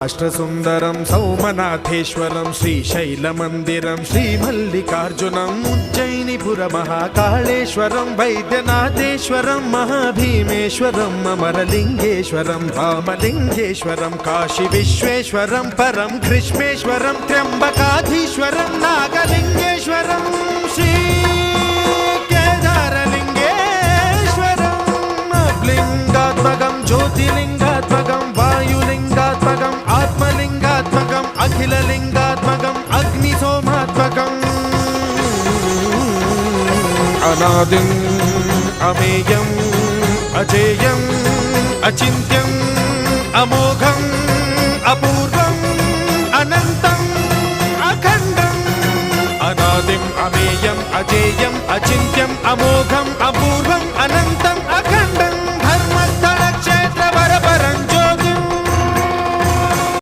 అష్టసుందరం సౌమనాథేశ్వరం శ్రీశైలమందిరం శ్రీమల్లికార్జునం ఉజ్జయినిపుర మహాకాళేశ్వరం వైద్యనాథేశ్వరం మహాభీమేశ్వరం అమరలింగేశ్వరం రామలింగేశ్వరం కాశీ విశ్వేశ్వరం పరం కృష్ణేశ్వరం త్ర్యంబకాధీశ్వరం నాగలింగేశ్వరం శ్రీ కేదారలింగేశ్వరం లింగాత్మకం జ్యోతిలింగాత్మకం వాయులింగాత్మకం ఆత్మలింగాత్మకం అఖిలలింగాత్మకం అగ్నిసోమాత్మకం అనాదిం అమేయం అజేయం అచింత్యం అమోఘం అపూర్వం అనంతం అఖండం అనాదిం అమేయం అజేయం అచింత్యం అమోఘం